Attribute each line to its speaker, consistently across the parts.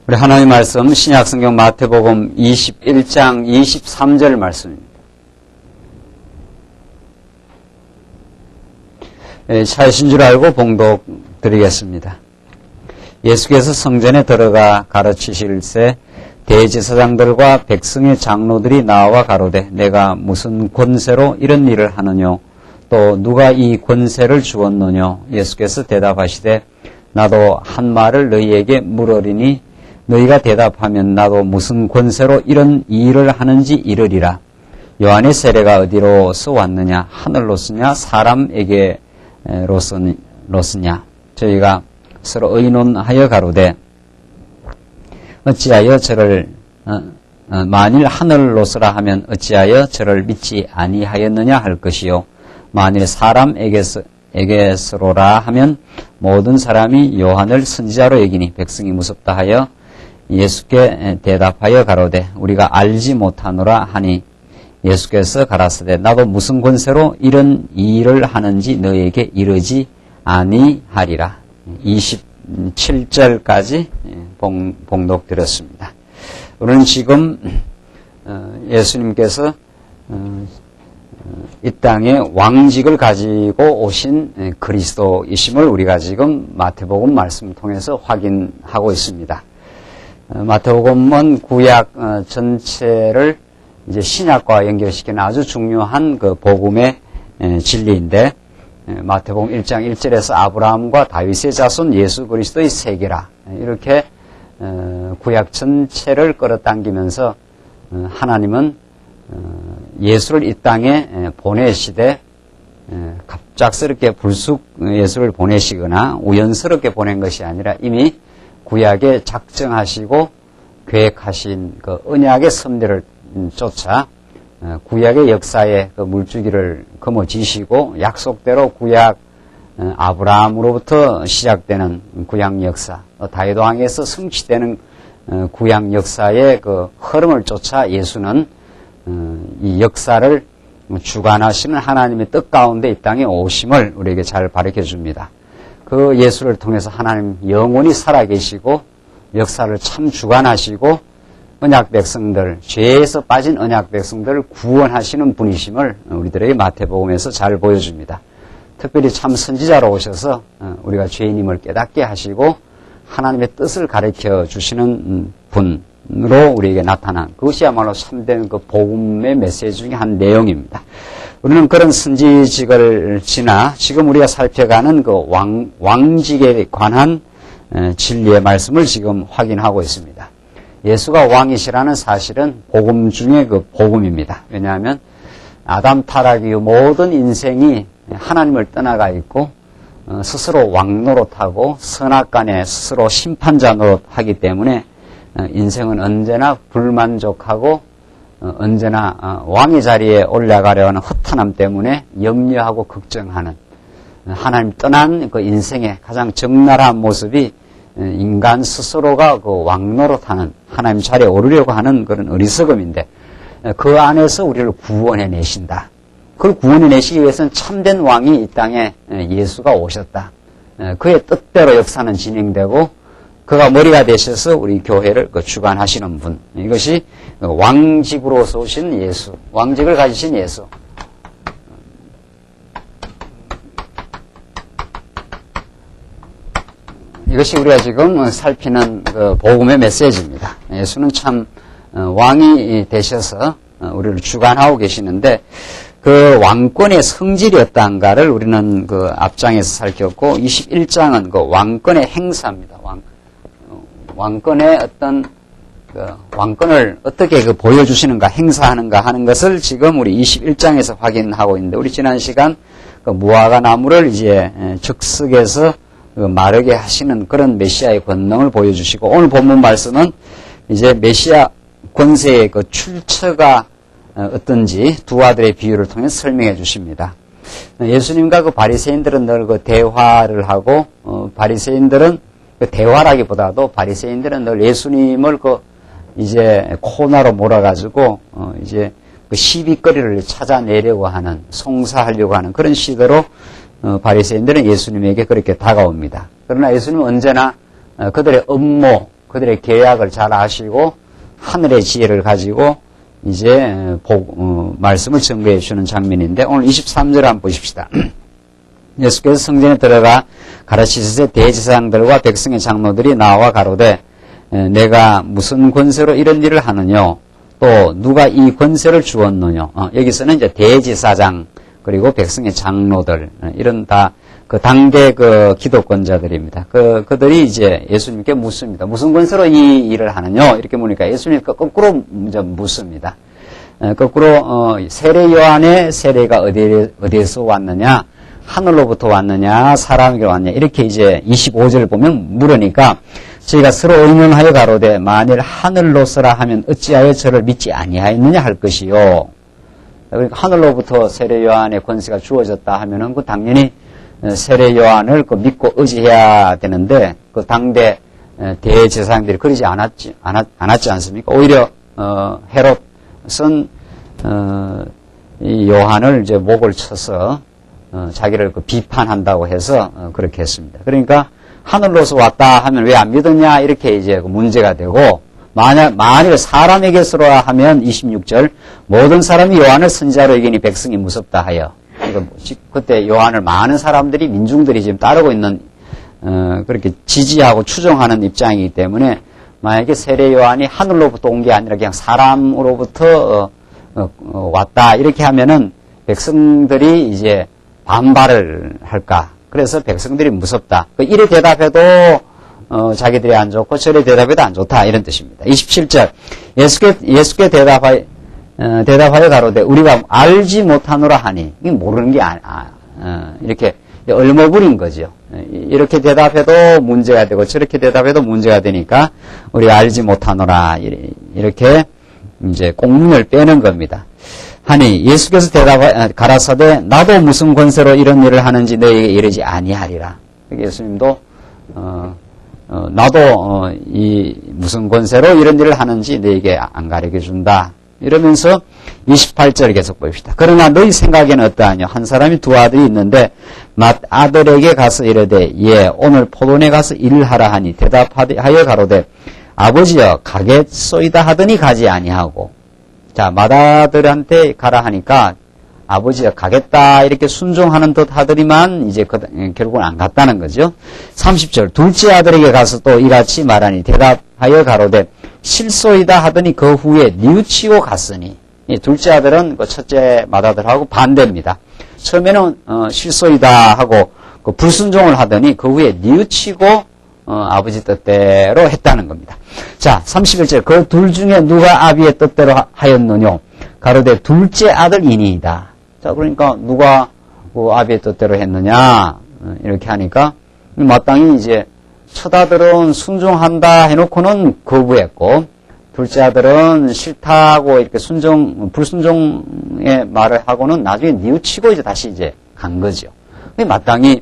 Speaker 1: 우리 하나님의 말씀 신약성경 마태복음 21장 23절 말씀입니다. 찾으신 줄 알고 봉독 드리겠습니다. 예수께서 성전에 들어가 가르치실새 대제사장들과 백성의 장로들이 나와 가로되 내가 무슨 권세로 이런 일을 하느뇨 또 누가 이 권세를 주었느뇨. 예수께서 대답하시되 나도 한 말을 너희에게 물으리니 너희가 대답하면 나도 무슨 권세로 이런 일을 하는지 이르리라. 요한의 세례가 어디로서 왔느냐 하늘로서냐 사람에게로서냐. 저희가 서로 의논하여 가로되 어찌하여 저를 만일 하늘로서라 하면 어찌하여 저를 믿지 아니하였느냐 할 것이요 만일 사람에게서로라 하면 모든 사람이 요한을 선지자로 여기니 백성이 무섭다 하여 예수께 대답하여 가로되 우리가 알지 못하노라 하니 예수께서 가라사대 나도 무슨 권세로 이런 일을 하는지 너희에게 이르지 아니하리라. 27절까지 봉독드렸습니다. 우리는 지금 예수님께서 이 땅에 왕직을 가지고 오신 그리스도이심을 우리가 지금 마태복음 말씀을 통해서 확인하고 있습니다. 마태복음은 구약 전체를 이제 신약과 연결시키는 아주 중요한 그 복음의 진리인데 마태복음 1장 1절에서 아브라함과 다윗의 자손 예수 그리스도의 세계라 이렇게 구약 전체를 끌어당기면서 하나님은 예수를 이 땅에 보내시되 갑작스럽게 불쑥 예수를 보내시거나 우연스럽게 보낸 것이 아니라 이미 구약에 작정하시고 계획하신 그 언약의 섭리를 쫓아 구약의 역사에 그 물줄기를 거머쥐시고 약속대로 구약 아브라함으로부터 시작되는 구약 역사, 다윗 왕에서 성취되는 구약 역사의 그 흐름을 쫓아 예수는 이 역사를 주관하시는 하나님의 뜻 가운데 이 땅에 오심을 우리에게 잘 가르쳐 줍니다. 그 예수를 통해서 하나님 영원히 살아계시고 역사를 참 주관하시고 언약 백성들, 죄에서 빠진 언약 백성들을 구원하시는 분이심을 우리들에게 마태복음에서 잘 보여줍니다. 특별히 참 선지자로 오셔서 우리가 죄인임을 깨닫게 하시고 하나님의 뜻을 가르쳐 주시는 분으로 우리에게 나타난 그것이야말로 참된 그 복음의 메시지 중에 한 내용입니다. 우리는 그런 선지직을 지나 지금 우리가 살펴가는 그 왕직에 관한 진리의 말씀을 지금 확인하고 있습니다. 예수가 왕이시라는 사실은 복음 중에 그 복음입니다. 왜냐하면 아담 타락 이후 모든 인생이 하나님을 떠나가 있고 스스로 왕 노릇하고 선악간에 스스로 심판자 노릇하기 때문에 인생은 언제나 불만족하고 언제나 왕의 자리에 올라가려 하는 허탄함 때문에 염려하고 걱정하는 하나님 떠난 그 인생의 가장 적나라한 모습이 인간 스스로가 그 왕 노릇하는 하나님 자리에 오르려고 하는 그런 어리석음인데 그 안에서 우리를 구원해 내신다. 그걸 구원해 내시기 위해서는 참된 왕이 이 땅에 예수가 오셨다. 그의 뜻대로 역사는 진행되고 그가 머리가 되셔서 우리 교회를 주관하시는 분. 이것이 왕직으로서 오신 예수, 왕직을 가지신 예수. 이것이 우리가 지금 살피는 그 복음의 메시지입니다. 예수는 참 왕이 되셔서 우리를 주관하고 계시는데 그 왕권의 성질이 어떠한가를 우리는 그 앞장에서 살폈고 21장은 그 왕권의 행사입니다. 왕권의 어떤 그 왕권을 어떻게 그 보여주시는가 행사하는가 하는 것을 지금 우리 21장에서 확인하고 있는데 우리 지난 시간 그 무화과 나무를 이제 적석에서 그 마르게 하시는 그런 메시아의 권능을 보여주시고 오늘 본문 말씀은 이제 메시아 권세의 그 출처가 어떤지 두 아들의 비유를 통해 설명해 주십니다. 예수님과 그 바리새인들은 늘 그 대화를 하고 바리새인들은 그 대화라기보다도 바리새인들은 늘 예수님을 그 이제 코너로 몰아가지고 이제 그 시비거리를 찾아내려고 하는 송사하려고 하는 그런 시대로 바리새인들은 예수님에게 그렇게 다가옵니다. 그러나 예수님은 언제나 그들의 음모 그들의 계약을 잘 아시고 하늘의 지혜를 가지고 이제 말씀을 증거해 주는 장면인데 오늘 23절 한번 보십시다. 예수께서 성전에 들어가 가르치시되 대제사장들과 백성의 장로들이 나와 가로되 내가 무슨 권세로 이런 일을 하느뇨? 또 누가 이 권세를 주었느뇨? 여기서는 이제 대제사장 그리고 백성의 장로들 이런 다 그 당대 그 기독권자들입니다. 그들이 이제 예수님께 묻습니다. 무슨 권세로 이 일을 하느뇨? 이렇게 물으니까 예수님이 거꾸로 묻습니다. 거꾸로 세례 요한의 세례가 어디에서 왔느냐? 하늘로부터 왔느냐? 사람에게 왔느냐? 이렇게 이제 25절을 보면 물으니까 저희가 서로 의논하여 가로되 만일 하늘로서라 하면 어찌하여 저를 믿지 아니하였느냐 할 것이요. 그러니까 하늘로부터 세례 요한의 권세가 주어졌다 하면은 그 당연히 세례 요한을 그 믿고 의지해야 되는데 그 당대 대제사장들이 그러지 않았지 않습니까? 오히려 헤롯은 이 요한을 이제 목을 쳐서 자기를 그 비판한다고 해서 그렇게 했습니다. 그러니까 하늘로서 왔다 하면 왜 안 믿었냐 이렇게 이제 문제가 되고 만일 사람에게서라 하면 26절 모든 사람이 요한을 선지자로 여기니 백성이 무섭다 하여 그때 요한을 많은 사람들이 민중들이 지금 따르고 있는 그렇게 지지하고 추종하는 입장이기 때문에 만약에 세례 요한이 하늘로부터 온 게 아니라 그냥 사람으로부터 왔다 이렇게 하면은 백성들이 이제 반발을 할까. 그래서 백성들이 무섭다. 이래 대답해도 자기들이 안 좋고 저래 대답해도 안 좋다 이런 뜻입니다. 27절 예수께 대답하여 가로되 우리가 알지 못하노라 하니 이게 모르는 게 이렇게 얼머부린 거죠. 이렇게 대답해도 문제가 되고 저렇게 대답해도 문제가 되니까 우리가 알지 못하노라 이렇게 이제 꽁문을 빼는 겁니다. 하니 예수께서 가라사대 나도 무슨 권세로 이런 일을 하는지 너희에게 이르지 아니하리라. 예수님도 나도 이 무슨 권세로 이런 일을 하는지 너희에게 안 가르쳐 준다. 이러면서 28절 계속 봅시다. 그러나 너희 생각에는 어떠하냐? 한 사람이 두 아들이 있는데 맏아들에게 가서 이르되 예 오늘 포도원에 가서 일을 하라 하니 대답하여 가로되 아버지여 가겠소이다 하더니 가지 아니하고 자 맏아들한테 가라 하니까 아버지가 가겠다 이렇게 순종하는 듯 하더니만 이제 결국은 안 갔다는 거죠. 30절 둘째 아들에게 가서 또 이같이 말하니 대답하여 가로되 실소이다 하더니 그 후에 뉘우치고 갔으니 이 둘째 아들은 그 첫째 맏아들하고 반대입니다. 처음에는 실소이다 하고 그 불순종을 하더니 그 후에 뉘우치고 아버지 뜻대로 했다는 겁니다. 자 31절 그 둘 중에 누가 아비의 뜻대로 하였느뇨? 가로되 둘째 아들이니이다. 자 그러니까 누가 그 아비의 뜻대로 했느냐 이렇게 하니까 마땅히 이제 첫 아들은 순종한다 해놓고는 거부했고 둘째 아들은 싫다고 이렇게 불순종의 말을 하고는 나중에 뉘우치고 이제 다시 이제 간 거죠. 근데 마땅히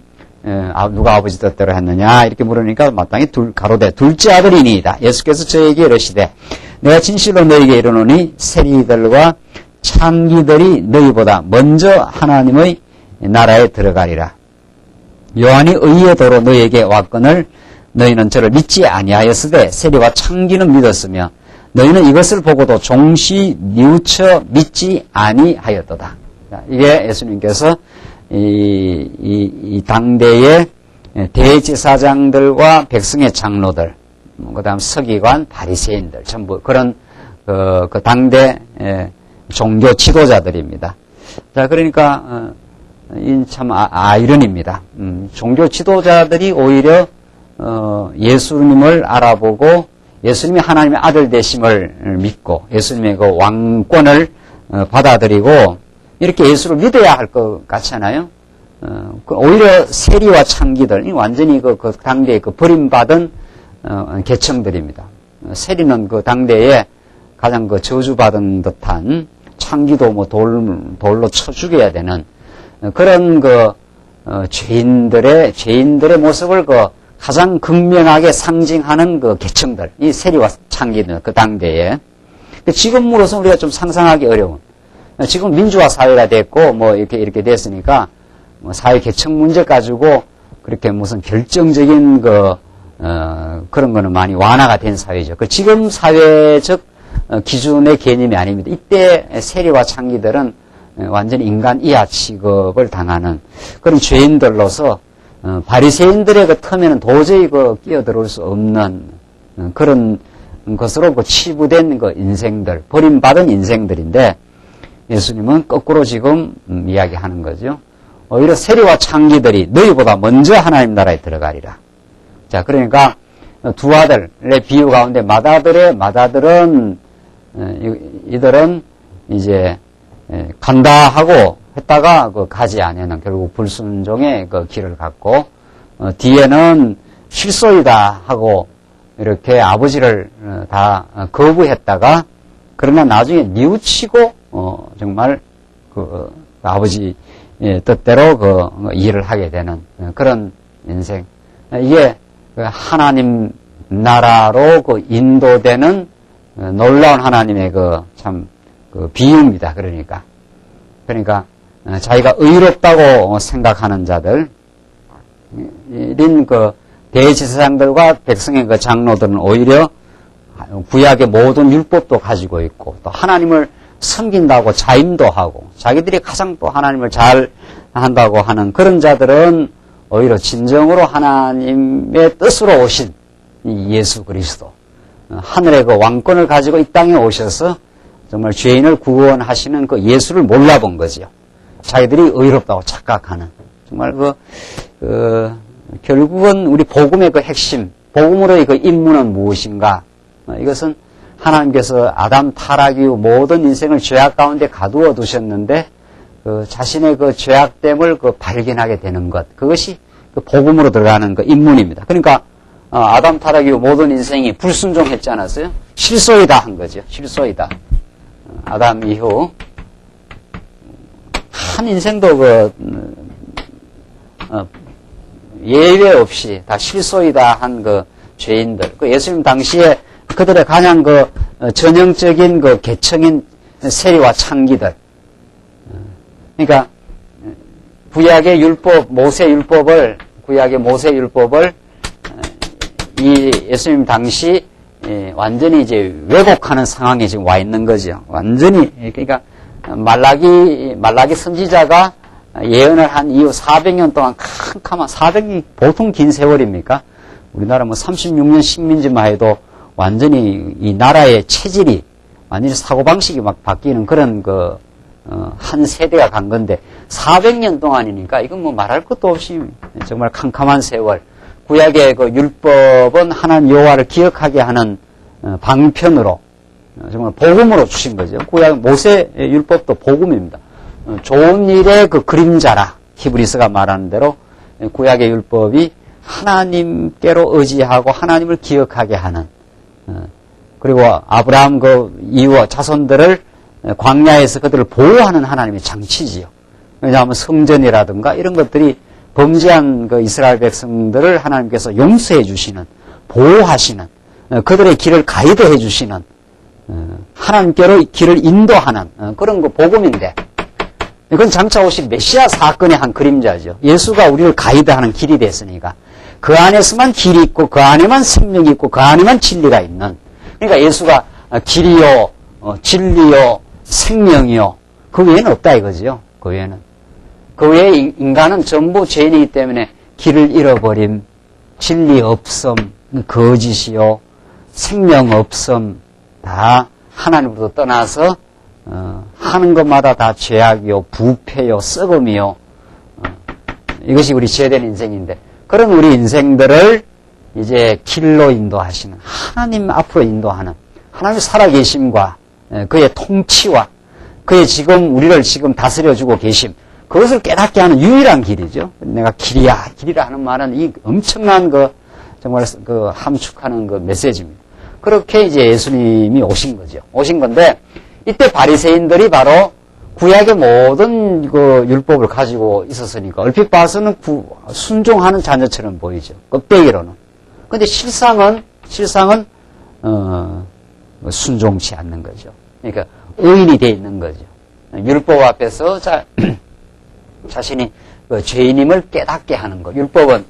Speaker 1: 누가 아버지 뜻대로 했느냐 이렇게 물으니까 마땅히 가로되 둘째 아들이니이다. 예수께서 저에게 이르시되 내가 진실로 너에게 이르노니 세리들과 창기들이 너희보다 먼저 하나님의 나라에 들어가리라. 요한이 의의 도로 너희에게 왔거늘 너희는 저를 믿지 아니하였으되 세리와 창기는 믿었으며 너희는 이것을 보고도 종시 뉘우쳐 믿지 아니하였도다. 이게 예수님께서 이 당대의 대제사장들과 백성의 장로들, 그다음 서기관, 바리새인들 전부 그런 그 당대 종교 지도자들입니다. 자 그러니까 참 아이러니입니다. 종교 지도자들이 오히려 예수님을 알아보고 예수님이 하나님의 아들 되심을 믿고 예수님의 그 왕권을 받아들이고 이렇게 예수를 믿어야 할 것 같잖아요. 오히려 세리와 창기들, 완전히 그 당대에 그 버림받은 계층들입니다. 세리는 그 당대에 가장 그 저주받은 듯한 창기도 뭐 돌로 쳐 죽여야 되는 그런 그 죄인들의 모습을 그 가장 극명하게 상징하는 그 계층들, 이 세리와 창기들 그 당대에. 지금으로서 우리가 좀 상상하기 어려운. 지금 민주화 사회가 됐고 뭐 이렇게 됐으니까 뭐 사회 계층 문제 가지고 그렇게 무슨 결정적인 그 그런 거는 많이 완화가 된 사회죠. 그 지금 사회적 기준의 개념이 아닙니다. 이때 세리와 창기들은 완전히 인간 이하 취급을 당하는 그런 죄인들로서 바리새인들의 그 틈에는 도저히 끼어들어올 수 없는 그런 것으로 치부된 인생들, 버림받은 인생들인데 예수님은 거꾸로 지금 이야기하는 거죠. 오히려 세리와 창기들이 너희보다 먼저 하나님 나라에 들어가리라. 자, 그러니까 두 아들의 비유 가운데 마다들은 이들은 이제 간다 하고 했다가 가지 아니하는 결국 불순종의 길을 갔고 뒤에는 실소이다 하고 이렇게 아버지를 다 거부했다가 그러나 나중에 뉘우치고 정말 아버지 뜻대로 일을 하게 되는 그런 인생. 이게 하나님 나라로 인도되는 놀라운 하나님의 참 비유입니다. 그러니까 자기가 의롭다고 생각하는 자들, 이런 대제사장들과 백성의 장로들은 오히려 구약의 모든 율법도 가지고 있고 또 하나님을 섬긴다고 자임도 하고 자기들이 가장 또 하나님을 잘 한다고 하는 그런 자들은 오히려 진정으로 하나님의 뜻으로 오신 예수 그리스도, 하늘의 왕권을 가지고 이 땅에 오셔서 정말 죄인을 구원하시는 예수를 몰라본 거지요. 자기들이 의롭다고 착각하는 정말 결국은 우리 복음의 핵심, 복음으로의 임무는 무엇인가? 이것은 하나님께서 아담 타락 이후 모든 인생을 죄악 가운데 가두어 두셨는데 자신의 죄악됨을 발견하게 되는 것, 그것이 복음으로 들어가는 임문입니다. 그러니까 아담 타락 이후 모든 인생이 불순종했지 않았어요? 실소이다 한 거죠. 실소이다. 아담 이후 한 인생도 예외 없이 다 실소이다 한 죄인들. 예수님 당시에 그들의 가장 전형적인 계층인 세리와 창기들. 그러니까 구약의 모세 율법을 이 예수님 당시 완전히 이제 왜곡하는 상황에 지금 와 있는 거죠. 완전히. 그러니까 말라기 선지자가 예언을 한 이후 400년 동안 캄캄한 400년이 보통 긴 세월입니까? 우리나라 36년 식민지만 해도 완전히 이 나라의 체질이 완전히 사고방식이 막 바뀌는 그런 한 세대가 간 건데 400년 동안이니까 이건 말할 것도 없이 정말 캄캄한 세월. 구약의 율법은 하나님 여호와를 기억하게 하는 방편으로 정말 복음으로 주신 거죠. 구약 모세 율법도 복음입니다. 좋은 일의 그림자라 히브리서가 말하는 대로 구약의 율법이 하나님께로 의지하고 하나님을 기억하게 하는 그리고 아브라함 이후 자손들을 광야에서 그들을 보호하는 하나님의 장치지요. 왜냐하면 성전이라든가 이런 것들이 범죄한 이스라엘 백성들을 하나님께서 용서해 주시는, 보호하시는, 그들의 길을 가이드해 주시는, 하나님께로 길을 인도하는 그런 복음인데, 이건 장차 오실 메시아 사건의 한 그림자죠. 예수가 우리를 가이드하는 길이 됐으니까 그 안에서만 길이 있고 그 안에만 생명이 있고 그 안에만 진리가 있는. 그러니까 예수가 길이요, 진리요, 생명이요. 그 외에는 없다 이거죠. 그 외에는. 그 외에 인간은 전부 죄인이기 때문에 길을 잃어버림, 진리 없음, 거짓이요, 생명 없음, 다 하나님으로부터 떠나서 하는 것마다 다 죄악이요, 부패요, 썩음이요. 이것이 우리 죄된 인생인데 그런 우리 인생들을 이제 길로 인도하시는, 하나님 앞으로 인도하는, 하나님의 살아계심과 그의 통치와 그의 지금 우리를 지금 다스려주고 계심, 그것을 깨닫게 하는 유일한 길이죠. 내가 길이라 하는 말은 이 엄청난 정말 함축하는 메시지입니다. 그렇게 이제 예수님이 오신 거죠. 오신 건데, 이때 바리새인들이 바로 구약의 모든 율법을 가지고 있었으니까, 얼핏 봐서는 순종하는 자녀처럼 보이죠. 껍데기로는. 근데 실상은, 순종치 않는 거죠. 그러니까, 의인이 돼 있는 거죠. 율법 앞에서 자신이 죄인임을 깨닫게 하는 것. 율법은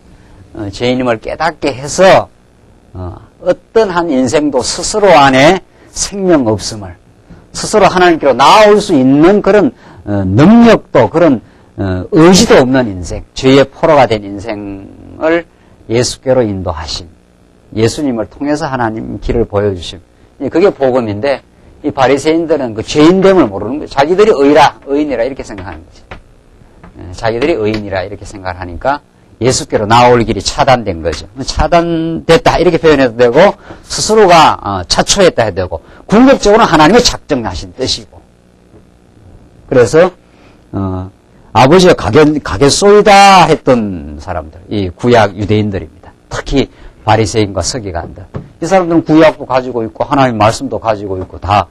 Speaker 1: 죄인임을 깨닫게 해서 어떤 한 인생도 스스로 안에 생명 없음을, 스스로 하나님께로 나아올 수 있는 그런 능력도, 그런 의지도 없는 인생, 죄의 포로가 된 인생을 예수께로 인도하신, 예수님을 통해서 하나님 길을 보여주심. 그게 복음인데, 이 바리새인들은 그 죄인됨을 모르는 거예요. 자기들이 의인이라 이렇게 생각하는 거죠. 자기들이 의인이라 이렇게 생각하니까 예수께로 나올 길이 차단된 거죠. 차단됐다 이렇게 표현해도 되고, 스스로가 자초했다 해도 되고, 궁극적으로 하나님의 작정하신 뜻이고. 그래서 아버지가 가겠소이다 했던 사람들, 이 구약 유대인들입니다. 특히 바리새인과 서기관들. 이 사람들은 구약도 가지고 있고 하나님 말씀도 가지고 있고 다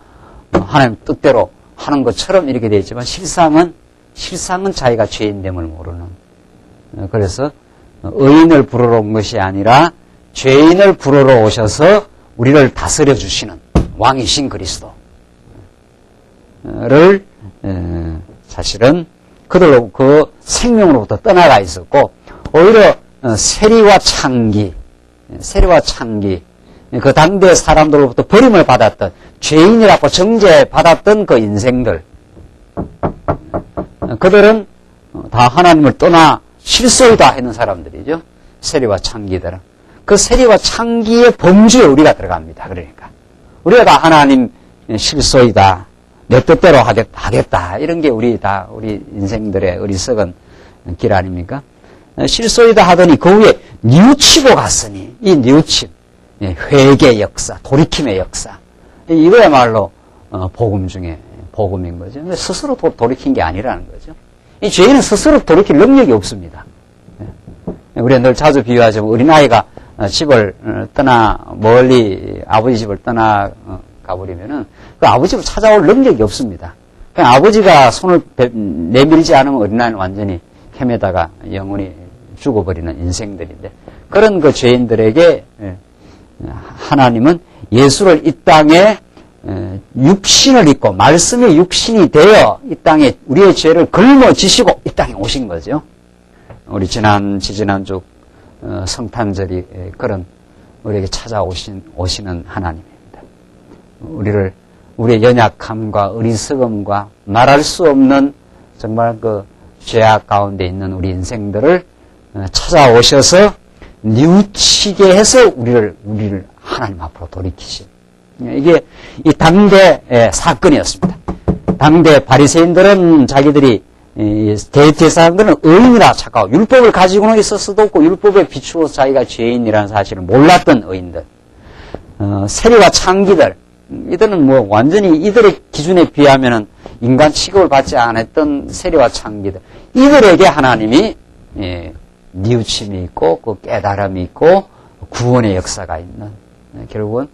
Speaker 1: 하나님 뜻대로 하는 것처럼 이렇게 되어 있지만 실상은 자기가 죄인됨을 모르는. 그래서 의인을 부르러 온 것이 아니라 죄인을 부르러 오셔서 우리를 다스려 주시는 왕이신 그리스도를 사실은 그들로 그 생명으로부터 떠나가 있었고, 오히려 세리와 창기, 그 당대 사람들로부터 버림을 받았던, 죄인이라고 정죄받았던 그 인생들, 그들은 다 하나님을 떠나 실소이다 했는 사람들이죠. 세리와 창기들은. 그 세리와 창기의 범주에 우리가 들어갑니다. 그러니까 우리가 다 하나님 실소이다, 내 뜻대로 하겠다. 이런 게 우리 인생들의 어리석은 길 아닙니까? 실소이다 하더니 그 위에 뉘우치고 갔으니, 이 뉘우침, 회개 역사, 돌이킴의 역사, 이거야말로 복음 중에 복음인 거죠. 스스로 돌이킨 게 아니라는 거죠. 이 죄인은 스스로 돌이킬 능력이 없습니다. 우리가 늘 자주 비유하자면 어린아이가 집을 멀리 아버지 집을 가버리면은 그 아버지를 찾아올 능력이 없습니다. 그냥 아버지가 손을 내밀지 않으면 어린아이는 완전히 헤매다가 영원히 죽어버리는 인생들인데, 그런 그 죄인들에게 하나님은 예수를 이 땅에 육신을 입고 말씀의 육신이 되어 이 땅에 우리의 죄를 걸머지시고 이 땅에 오신 거죠. 우리 지난주 성탄절이 그런 우리에게 오시는 하나님입니다. 우리의 연약함과 어리석음과 말할 수 없는 정말 그 죄악 가운데 있는 우리 인생들을 찾아오셔서 뉘우치게 해서 우리를 하나님 앞으로 돌이키신, 이게 이 당대의 사건이었습니다. 당대 바리새인들은 자기들이 대개 사람들은 의인이라 착각하고 율법을 가지고는 있을 수도 없고 율법에 비추어서 자기가 죄인이라는 사실을 몰랐던 의인들, 세리와 창기들, 이들은 뭐 완전히 이들의 기준에 비하면은 인간 취급을 받지 않았던 세리와 창기들, 이들에게 하나님이 뉘우침이 있고 그 깨달음이 있고 구원의 역사가 있는, 결국은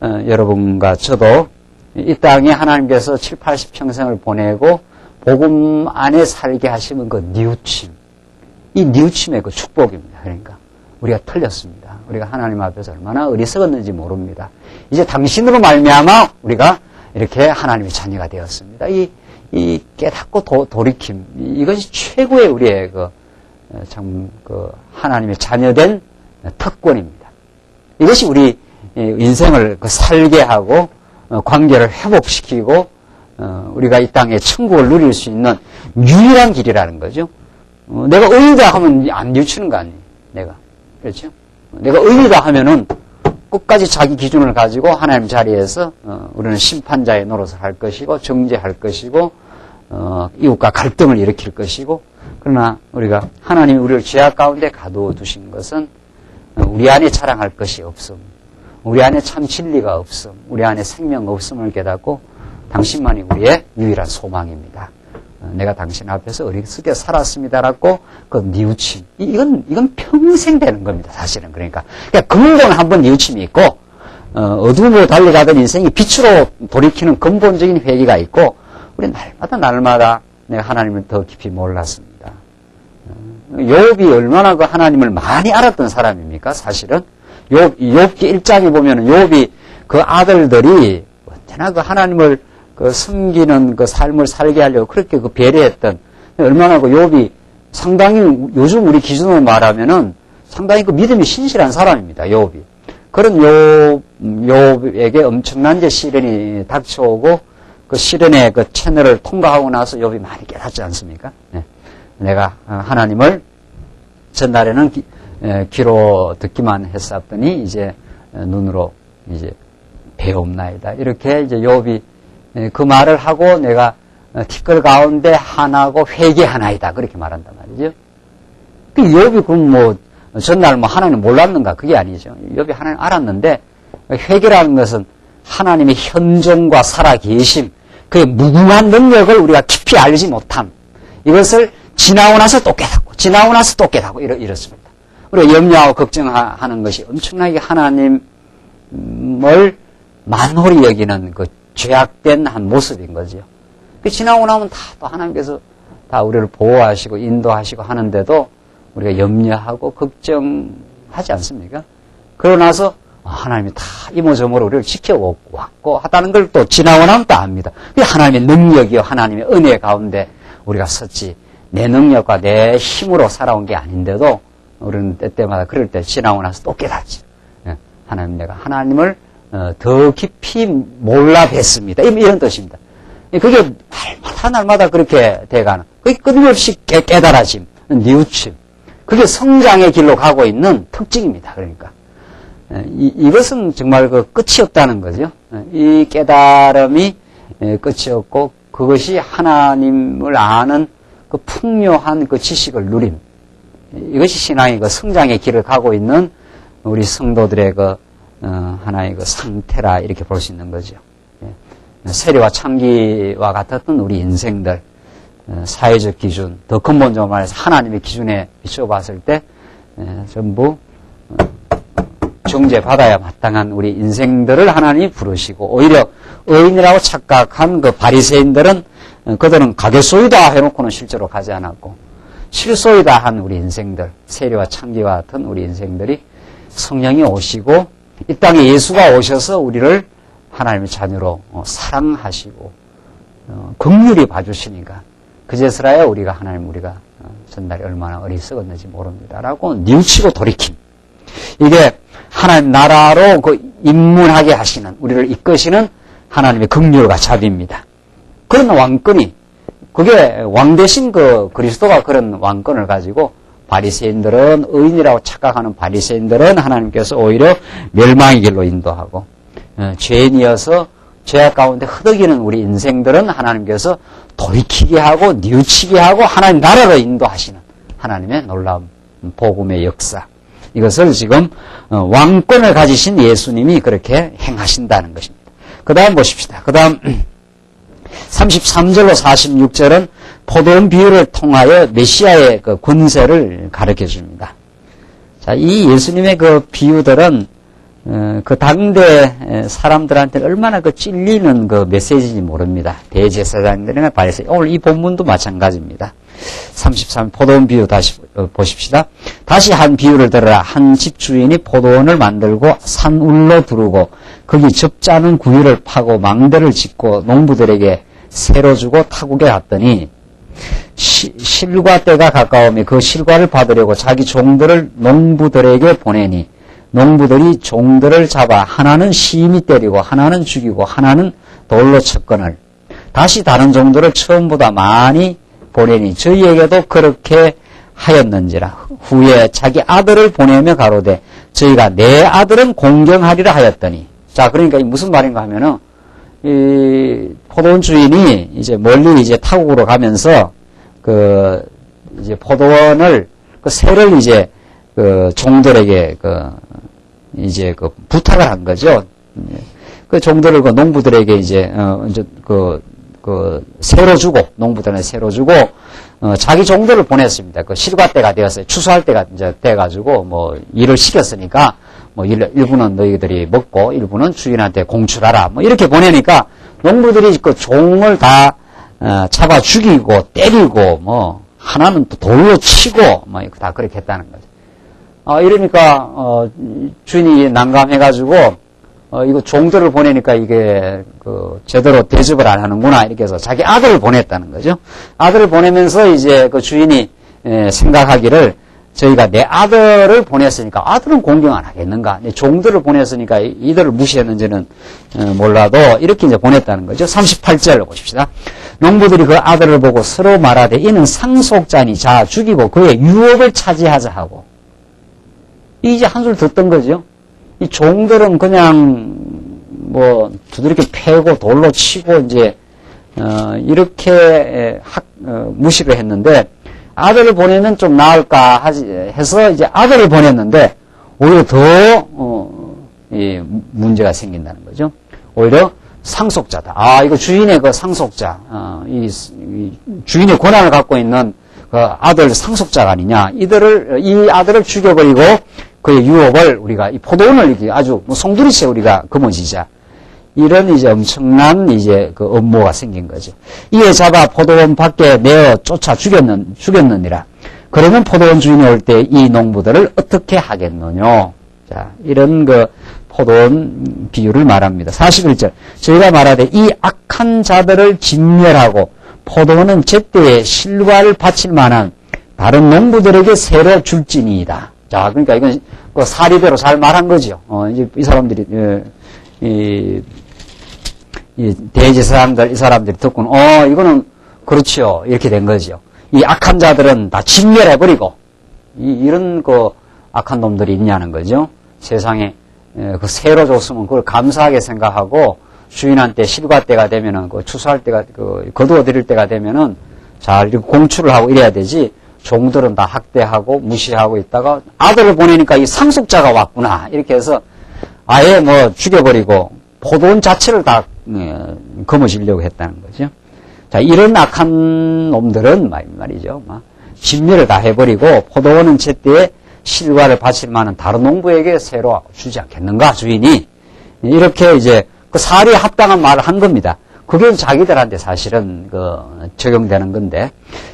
Speaker 1: 여러분과 저도 이 땅에 하나님께서 7, 80평생을 보내고 복음 안에 살게 하시면 그 뉘우침, 이 뉘우침의 그 축복입니다. 그러니까 우리가 틀렸습니다. 우리가 하나님 앞에서 얼마나 어리석었는지 모릅니다. 이제 당신으로 말미암아 우리가 이렇게 하나님의 자녀가 되었습니다. 이 깨닫고 돌이킴, 이것이 최고의 우리의 하나님의 자녀된 특권입니다. 이것이 우리 인생을 살게 하고 관계를 회복시키고 우리가 이 땅에 천국을 누릴 수 있는 유일한 길이라는 거죠. 내가 의이다 하면 안 뉘우치는 거 아니에요. 그렇죠? 내가 의이다 하면은 끝까지 자기 기준을 가지고 하나님 자리에서 우리는 심판자의 노릇을 할 것이고 정죄할 것이고 이웃과 갈등을 일으킬 것이고, 그러나 우리가 하나님이 우리를 죄악 가운데 가두어 두신 것은 우리 안에 자랑할 것이 없음, 우리 안에 참 진리가 없음, 우리 안에 생명 없음을 깨닫고 당신만이 우리의 유일한 소망입니다. 내가 당신 앞에서 어리석게 살았습니다라고 그 뉘우침, 이건 평생 되는 겁니다. 사실은. 그러니까 근본 한번 뉘우침이 있고 어둠으로 달려가던 인생이 빛으로 돌이키는 근본적인 회개가 있고, 우리 날마다 내가 하나님을 더 깊이 몰랐습니다. 욥이 얼마나 그 하나님을 많이 알았던 사람입니까? 사실은 욥기 1장에 보면은 욥이 그 아들들이 언제나 그 하나님을 섬기는 그 삶을 살게 하려고 그렇게 배려했던, 얼마나 그 욥이 상당히 요즘 우리 기준으로 말하면은 상당히 그 믿음이 신실한 사람입니다. 욥이. 그런 욥에게 엄청난 이제 시련이 닥쳐오고 그 시련의 그 채널을 통과하고 나서 욥이 많이 깨닫지 않습니까? 네. 내가 하나님을 전날에는 귀로 듣기만 했었더니 이제 눈으로 이제 배움나이다. 이렇게 이제 욥이 그 말을 하고 내가 티끌 가운데 하나고 회개하나이다. 그렇게 말한단 말이죠. 그 욥이 그럼 뭐 전날 뭐 하나님 몰랐는가? 그게 아니죠. 욥이 하나님 알았는데 회개라는 것은 하나님의 현존과 살아계심, 그의 무궁한 능력을 우리가 깊이 알지 못함. 이것을 지나고 나서 또 깨닫고, 지나고 나서 또 깨닫고 이렇습니다. 우리가 염려하고 걱정하는 것이 엄청나게 하나님을 만홀히 여기는 그 죄악된 한 모습인 거죠. 그 지나고 나면 다 또 하나님께서 다 우리를 보호하시고 인도하시고 하는데도 우리가 염려하고 걱정하지 않습니까? 그러고 나서 하나님이 다 이모저모로 우리를 지켜왔고 하다는 걸 또 지나고 나면 또 압니다. 그게 하나님의 능력이요, 하나님의 은혜 가운데 우리가 섰지 내 능력과 내 힘으로 살아온 게 아닌데도 우리는 때때마다 그럴 때 지나고 나서 또 깨닫지. 하나님, 내가 하나님을 더 깊이 몰라 뵀습니다. 이런 뜻입니다. 그게 날마다 그렇게 돼가는, 그게 끊임없이 깨달아짐, 뉘우침. 그게 성장의 길로 가고 있는 특징입니다. 그러니까. 이것은 정말 그 끝이 없다는 거죠. 이 깨달음이 끝이 없고 그것이 하나님을 아는 그 풍요한 그 지식을 누림. 이것이 신앙의 그 성장의 길을 가고 있는 우리 성도들의 그 하나의 그 상태라 이렇게 볼 수 있는 거죠. 세리와 창기와 같았던 우리 인생들, 사회적 기준, 더 근본적으로 말해서 하나님의 기준에 비춰봤을 때 전부 정죄받아야 마땅한 우리 인생들을 하나님이 부르시고, 오히려 의인이라고 착각한 그 바리새인들은 그들은 가게소이다 해놓고는 실제로 가지 않았고, 실소이다 한 우리 인생들, 세리와 창기와 같은 우리 인생들이 성령이 오시고 이 땅에 예수가 오셔서 우리를 하나님의 자녀로 사랑하시고 긍휼히 봐주시니까 그제서라야 우리가 하나님, 우리가 전날에 얼마나 어리석었는지 모릅니다라고 뉘우치고 돌이킴. 이게 하나님 나라로 그 입문하게 하시는, 우리를 이끄시는 하나님의 긍휼과 자비입니다. 그런 왕권이, 그게 왕 대신 그 그리스도가 그런 왕권을 가지고 바리새인들은, 의인이라고 착각하는 바리새인들은 하나님께서 오히려 멸망의 길로 인도하고, 죄인이어서 죄악 가운데 흐덕이는 우리 인생들은 하나님께서 돌이키게 하고 뉘우치게 하고 하나님 나라로 인도하시는 하나님의 놀라운 복음의 역사. 이것을 지금 왕권을 가지신 예수님이 그렇게 행하신다는 것입니다. 그 다음 보십시다. 그 다음 33절로 46절은 포도원 비유를 통하여 메시아의 그 권세를 가르쳐 줍니다. 자, 이 예수님의 그 비유들은 그 당대 사람들한테 얼마나 그 찔리는 그 메시지인지 모릅니다. 대제사장들이나 바리새인, 오늘 이 본문도 마찬가지입니다. 33 포도원 비유 다시 보십시다. 다시 한 비유를 들어라. 한 집 주인이 포도원을 만들고 산울로 두르고 거기 접자는 구유를 파고 망대를 짓고 농부들에게 새로 주고 타국에 갔더니 실과 때가 가까우며 그 실과를 받으려고 자기 종들을 농부들에게 보내니 농부들이 종들을 잡아 하나는 심히 때리고 하나는 죽이고 하나는 돌로 쳤거늘 다시 다른 종들을 처음보다 많이 보내니 저희에게도 그렇게 하였는지라. 후에 자기 아들을 보내며 가로되 저희가 내 아들은 공경하리라 하였더니. 자, 그러니까 무슨 말인가 하면은 이 포도원 주인이 이제 멀리 이제 타국으로 가면서 그 이제 포도원을 그 새를 이제 그 종들에게 이제 부탁을 한 거죠. 그 종들을 그 농부들에게 이제 새로 주고, 농부들은 새로 주고, 자기 종들을 보냈습니다. 그 실과 때가 되었어요. 추수할 때가 이제 돼가지고, 뭐, 일을 시켰으니까, 뭐, 일부는 너희들이 먹고, 일부는 주인한테 공출하라. 뭐, 이렇게 보내니까, 농부들이 그 종을 다, 잡아 죽이고, 때리고, 뭐, 하나는 또 돌로 치고, 뭐, 다 그렇게 했다는 거죠. 이러니까, 주인이 난감해가지고, 이거 종들을 보내니까 이게, 제대로 대접을 안 하는구나. 이렇게 해서 자기 아들을 보냈다는 거죠. 아들을 보내면서 이제 그 주인이 생각하기를 저희가 내 아들을 보냈으니까 아들은 공경 안 하겠는가? 내 종들을 보냈으니까 이들을 무시했는지는 몰라도 이렇게 이제 보냈다는 거죠. 38절을 보십시다. 농부들이 그 아들을 보고 서로 말하되 이는 상속자니 자 죽이고 그의 유업을 차지하자 하고. 이제 한 술 듣던 거죠. 이 종들은 그냥 뭐 두드럽게 패고 돌로 치고 이제 이렇게 무시를 했는데 아들을 보내면 좀 나을까 해서 이제 아들을 보냈는데 오히려 더 문제가 생긴다는 거죠. 오히려 상속자다. 아, 이거 주인의 그 상속자, 이 주인의 권한을 갖고 있는 그 아들 상속자가 아니냐. 이 아들을 죽여버리고 그의 유업을 우리가 이 포도원을 이렇게 아주 뭐 송두리째 우리가 거머쥐자. 이런 이제 엄청난 이제 그 업무가 생긴 거죠. 이에 잡아 포도원 밖에 내어 쫓아 죽였느니라. 그러면 포도원 주인이 올 때 이 농부들을 어떻게 하겠느냐. 자, 이런 그 포도원 비유를 말합니다. 41절. 저희가 말하되 이 악한 자들을 진멸하고 포도원은 제때에 실과를 바칠 만한 다른 농부들에게 새로 줄지니이다. 자, 그러니까 이건 그 사리대로 잘 말한 거죠. 이제 이 사람들이, 이 대제사장들, 이 사람들이 듣고는, 이거는 그렇지요. 이렇게 된 거죠. 이 악한 자들은 다 진멸해버리고, 이런 그 악한 놈들이 있냐는 거죠. 세상에, 그 새로 줬으면 그걸 감사하게 생각하고, 주인한테 실과 때가 되면은, 그 추수할 때가, 거두어 드릴 때가 되면은, 잘 이렇게 공출을 하고 이래야 되지, 종들은 다 학대하고 무시하고 있다가 아들을 보내니까 이 상속자가 왔구나. 이렇게 해서 아예 뭐 죽여버리고 포도원 자체를 다 거머쥐려고 했다는 거죠. 자, 이런 악한 놈들은 말이죠. 진멸을 다 해버리고 포도원은 제때에 실과를 바칠 만한 다른 농부에게 새로 주지 않겠는가, 주인이. 이렇게 이제 그 사리에 합당한 말을 한 겁니다. 그게 자기들한테 사실은 적용되는 건데,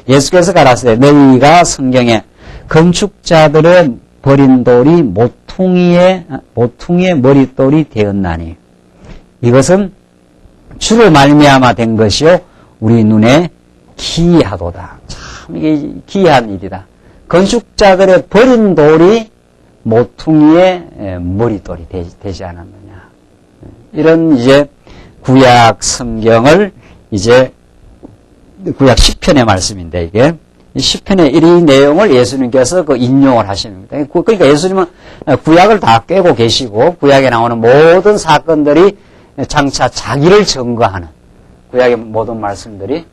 Speaker 1: 예수께서 가라사대 너희가 성경에 건축자들은 버린 돌이 모퉁이의 머릿돌이 되었나니 이것은 주로 말미암아 된 것이요 우리 눈에 기이하도다. 참 이게 기이한 일이다. 건축자들의 버린 돌이 모퉁이의 머릿돌이 되지 않았느냐. 이런 이제 구약 성경을 이제 구약 10편의 말씀인데 이게 10편의 이 내용을 예수님께서 인용을 하시는 겁니다. 그러니까 예수님은 구약을 다 꿰고 계시고 구약에 나오는 모든 사건들이 장차 자기를 증거하는 구약의 모든 말씀들이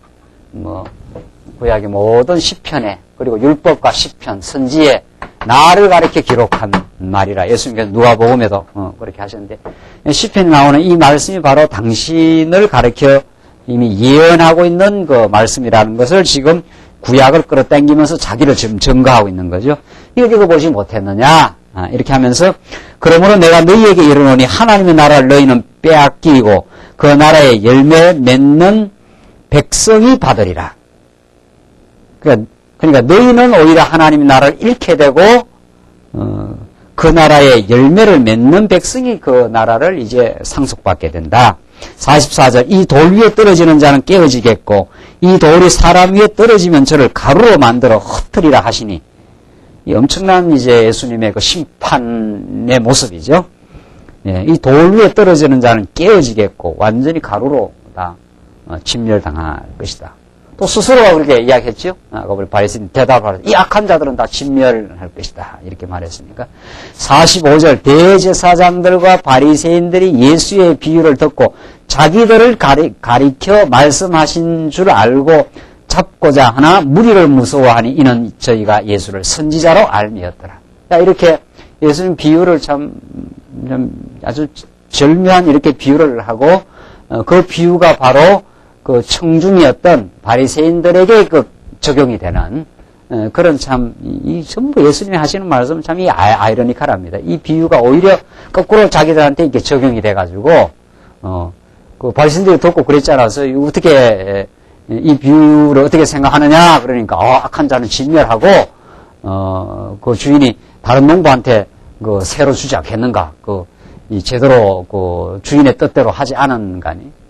Speaker 1: 구약의 모든 10편에 그리고 율법과 10편 선지에 나를 가리켜 기록한 말이라 예수님께서 누가복음에도 그렇게 하셨는데 10편에 나오는 이 말씀이 바로 당신을 가리켜 이미 예언하고 있는 그 말씀이라는 것을 지금 구약을 끌어당기면서 자기를 지금 증거하고 있는 거죠. 이거 보지 못했느냐? 이렇게 하면서 그러므로 내가 너희에게 이르노니 하나님의 나라를 너희는 빼앗기고 그 나라의 열매 맺는 백성이 받으리라. 그러니까 너희는 오히려 하나님의 나라를 잃게 되고 그 나라의 열매를 맺는 백성이 그 나라를 이제 상속받게 된다. 44절 이 돌 위에 떨어지는 자는 깨어지겠고 이 돌이 사람 위에 떨어지면 저를 가루로 만들어 흩트리라 하시니 이 엄청난 이제 예수님의 그 심판의 모습이죠. 예, 이 돌 위에 떨어지는 자는 깨어지겠고 완전히 가루로 다 진멸당할 것이다. 또 스스로가 그렇게 이야기했죠. 우리 바리새인 대답을 이 악한 자들은 다 진멸할 것이다. 이렇게 말했으니까 45절 대제사장들과 바리새인들이 예수의 비유를 듣고 자기들을 가리켜 말씀하신 줄 알고 잡고자 하나 무리를 무서워하니 이는 저희가 예수를 선지자로 알미었더라. 이렇게 예수님 비유를 참 아주 절묘한 이렇게 비유를 하고 그 비유가 바로 그 청중이었던 바리새인들에게 적용이 되는 그런 참 이 전부 예수님이 하시는 말씀은 참 이 아이러니컬합니다. 이 비유가 오히려 거꾸로 자기들한테 이렇게 적용이 돼가지고 그 바리새인들이 듣고 그랬잖아요. 어떻게 이 비유를 어떻게 생각하느냐 그러니까 악한 자는 진멸하고 그 주인이 다른 농부한테 새로 주지 않겠는가 이 제대로 주인의 뜻대로 하지 않은가니.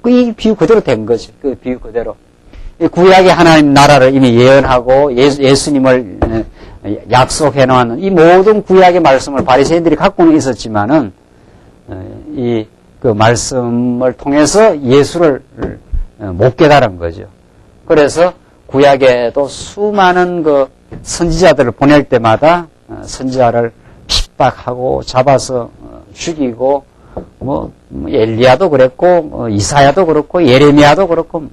Speaker 1: 이 비유 그대로 된 거죠. 그 비유 그대로. 구약의 하나님 나라를 이미 예언하고 예수님을 약속해 놓은 이 모든 구약의 말씀을 바리새인들이 갖고는 있었지만은 이 그 말씀을 통해서 예수를 못 깨달은 거죠. 그래서 구약에도 수많은 그 선지자들을 보낼 때마다 선지자를 핍박하고 잡아서 죽이고 뭐 엘리야도 그랬고 이사야도 그렇고 예레미야도 그렇고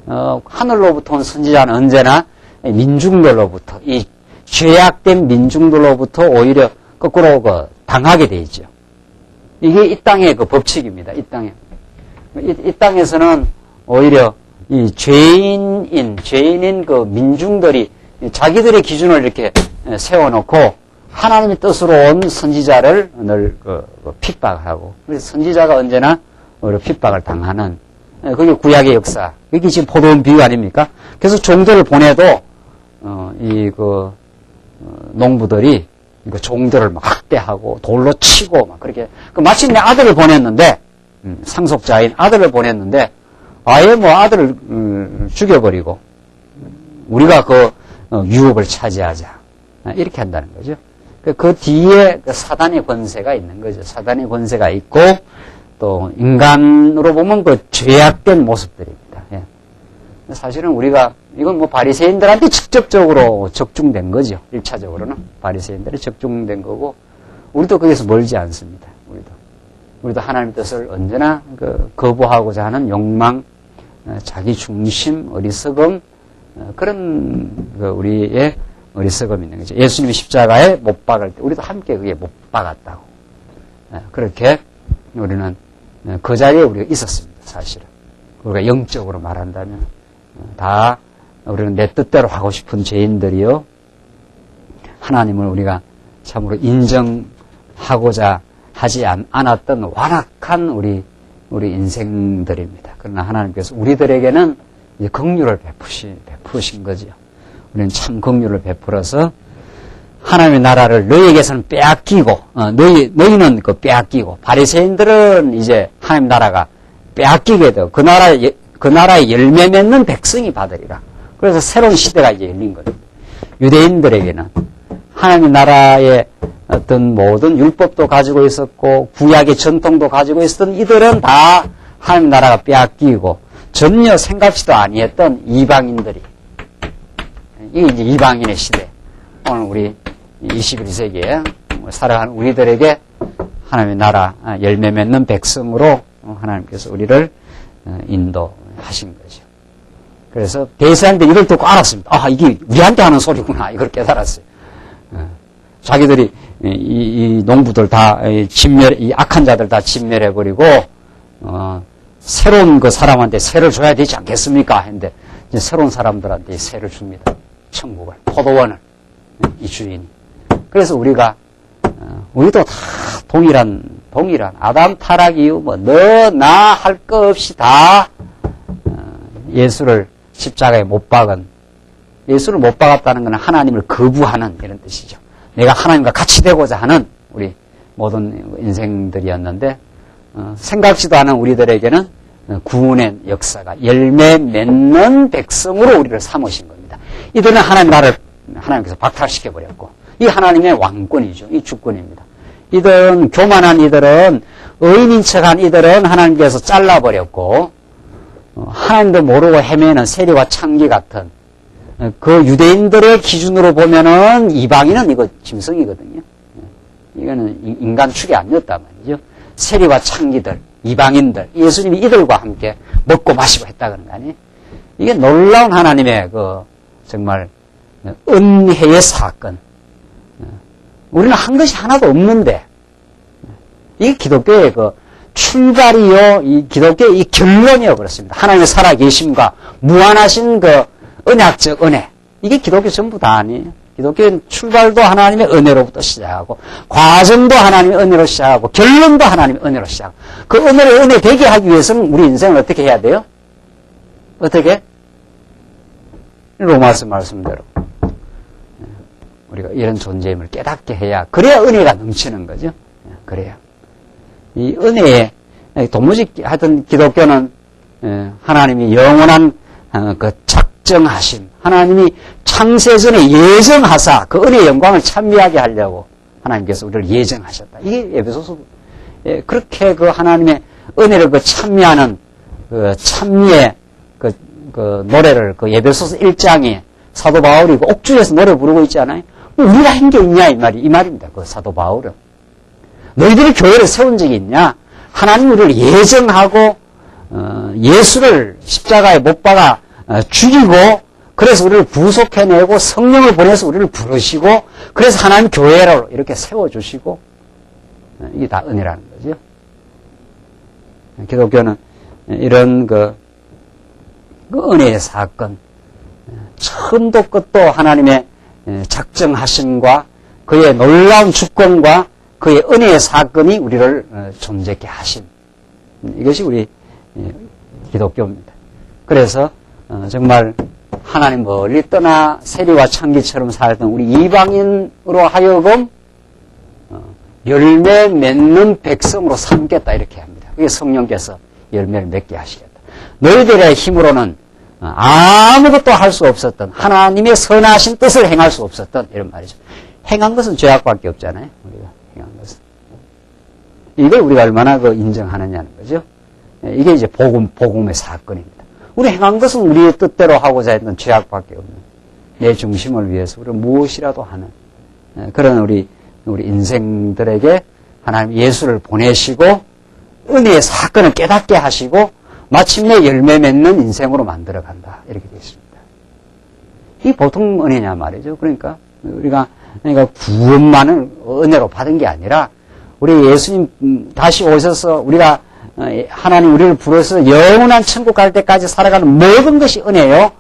Speaker 1: 하늘로부터 온 선지자는 언제나 민중들로부터 이 죄악된 민중들로부터 오히려 거꾸로 당하게 돼 있죠. 이게 이 땅의 그 법칙입니다. 이 땅에서는 오히려 이 죄인인 그 민중들이 자기들의 기준을 이렇게 세워놓고 하나님의 뜻으로 온 선지자를 늘 핍박하고, 그래서 선지자가 언제나 오히려 핍박을 당하는, 그게 구약의 역사. 이게 지금 포도원 비유 아닙니까? 그래서 종들을 보내도 농부들이 그 종들을 막 학대하고 돌로 치고 막 그렇게, 마침내 아들을 보냈는데, 상속자인 아들을 보냈는데, 아예 뭐 아들을 죽여버리고 우리가 그 유업을 차지하자, 이렇게 한다는 거죠. 그 뒤에 사단의 권세가 있는 거죠. 사단의 권세가 있고 또 인간으로 보면 그 죄악된 모습들입니다. 예. 사실은 우리가 이건 뭐 바리새인들한테 직접적으로 적중된 거죠. 1차적으로는 바리새인들이 적중된 거고, 우리도 거기서 멀지 않습니다. 우리도 하나님의 뜻을 언제나 거부하고자 하는 욕망, 자기 중심, 어리석음, 그런 우리의 어리석음이 있는 거죠. 예수님이 십자가에 못 박을 때 우리도 함께 그게 못 박았다고. 그렇게 우리는 그 자리에 우리가 있었습니다. 사실은. 우리가 영적으로 말한다면 다 우리는 내 뜻대로 하고 싶은 죄인들이요, 하나님을 우리가 참으로 인정하고자 하지 않았던 완악한 우리 인생들입니다. 그러나 하나님께서 우리들에게는 이제 긍휼을 베푸신 거죠. 우리는 참 긍휼을 베풀어서 하나님의 나라를 너희에게서는 빼앗기고, 너희는 빼앗기고, 바리새인들은 이제 하나님 나라가 빼앗기게 되고, 그 나라의 열매 맺는 백성이 받으리라. 그래서 새로운 시대가 이제 열린 거예요. 유대인들에게는 하나님 나라의 어떤 모든 율법도 가지고 있었고 구약의 전통도 가지고 있었던 이들은 다 하나님 나라가 빼앗기고 전혀 생각지도 아니했던 이방인들이, 이게 이제 이방인의 시대. 오늘 우리 21세기에 살아가는 우리들에게 하나님의 나라 열매 맺는 백성으로 하나님께서 우리를 인도하신 거죠. 그래서 대세한테 이걸 듣고 알았습니다. 이게 우리한테 하는 소리구나. 이걸 깨달았어요. 자기들이 이 농부들 다 이 악한 자들 다 진멸해버리고 새로운 그 사람한테 세를 줘야 되지 않겠습니까? 했는데 이제 새로운 사람들한테 세를 줍니다. 천국을, 포도원을, 이 주인이. 그래서 우리도 다 동일한 아담 타락 이후 너 나 할 거 없이 다 예수를 십자가에 못 박은, 예수를 못 박았다는 것은 하나님을 거부하는 이런 뜻이죠. 내가 하나님과 같이 되고자 하는 우리 모든 인생들이었는데, 생각지도 않은 우리들에게는 구원의 역사가 열매 맺는 백성으로 우리를 삼으신 겁니다. 이들은 하나님 나라를 하나님께서 박탈시켜버렸고, 이 하나님의 왕권이죠. 이 주권입니다. 교만한 이들은, 의인인 척한 이들은 하나님께서 잘라버렸고, 하나님도 모르고 헤매는 세리와 창기 같은 그 유대인들의 기준으로 보면은 이방인은 이거 짐승이거든요. 이거는 인간 축이 아니었단 말이죠. 세리와 창기들, 이방인들, 예수님이 이들과 함께 먹고 마시고 했다는 거 아니에요? 이게 놀라운 하나님의 정말 은혜의 사건. 우리는 한 것이 하나도 없는데, 이게 기독교의 출발이요, 이 기독교의 이 결론이요, 그렇습니다. 하나님의 살아계심과 무한하신 언약적 은혜. 이게 기독교 전부 다 아니에요. 기독교의 출발도 하나님의 은혜로부터 시작하고, 과정도 하나님의 은혜로 시작하고, 결론도 하나님의 은혜로 시작하고, 그 은혜를 은혜 되게 하기 위해서는 우리 인생을 어떻게 해야 돼요? 어떻게? 로마서 말씀대로. 우리가 이런 존재임을 깨닫게 해야, 그래야 은혜가 넘치는 거죠. 그래야. 이 은혜에, 도무지 하여튼 기독교는 하나님이 영원한 그 작정하심, 하나님이 창세전에 예정하사 그 은혜의 영광을 찬미하게 하려고 하나님께서 우리를 예정하셨다. 이게 에베소서. 그렇게 그 하나님의 은혜를 그 찬미하는 그 찬미의 그 노래를 그 에베소서 1장에 사도 바울이 그 옥중에서 노래 부르고 있잖아요. 우리가 한 게 있냐 이 말입니다. 그 사도 바울은. 너희들이 교회를 세운 적이 있냐? 하나님 우리를 예정하고 예수를 십자가에 못 박아 죽이고 그래서 우리를 구속해내고 성령을 보내서 우리를 부르시고 그래서 하나님 교회로 이렇게 세워주시고 이게 다 은혜라는 거죠. 기독교는 이런 그 은혜의 사건 처음도 끝도 하나님의 작정하심과 그의 놀라운 주권과 그의 은혜의 사건이 우리를 존재케 하신 이것이 우리 기독교입니다. 그래서 정말 하나님 멀리 떠나 세리와 창기처럼 살던 우리 이방인으로 하여금 열매 맺는 백성으로 삼겠다 이렇게 합니다. 그게 성령께서 열매를 맺게 하시겠다. 너희들의 힘으로는 아무것도 할 수 없었던 하나님의 선하신 뜻을 행할 수 없었던 이런 말이죠. 행한 것은 죄악밖에 없잖아요. 우리가 행한 것은. 이걸 우리가 얼마나 그 인정하느냐는 거죠. 이게 이제 복음의 사건입니다. 우리 행한 것은 우리의 뜻대로 하고자 했던 죄악밖에 없는 내 중심을 위해서 우리가 무엇이라도 하는 그런 우리 인생들에게 하나님 예수를 보내시고 은혜의 사건을 깨닫게 하시고 마침내 열매 맺는 인생으로 만들어간다. 이렇게 되어 있습니다. 이 보통 은혜냐 말이죠. 그러니까 구원만을 은혜로 받은 게 아니라 우리 예수님 다시 오셔서 우리가 하나님 우리를 부르셔서 영원한 천국 갈 때까지 살아가는 모든 것이 은혜요.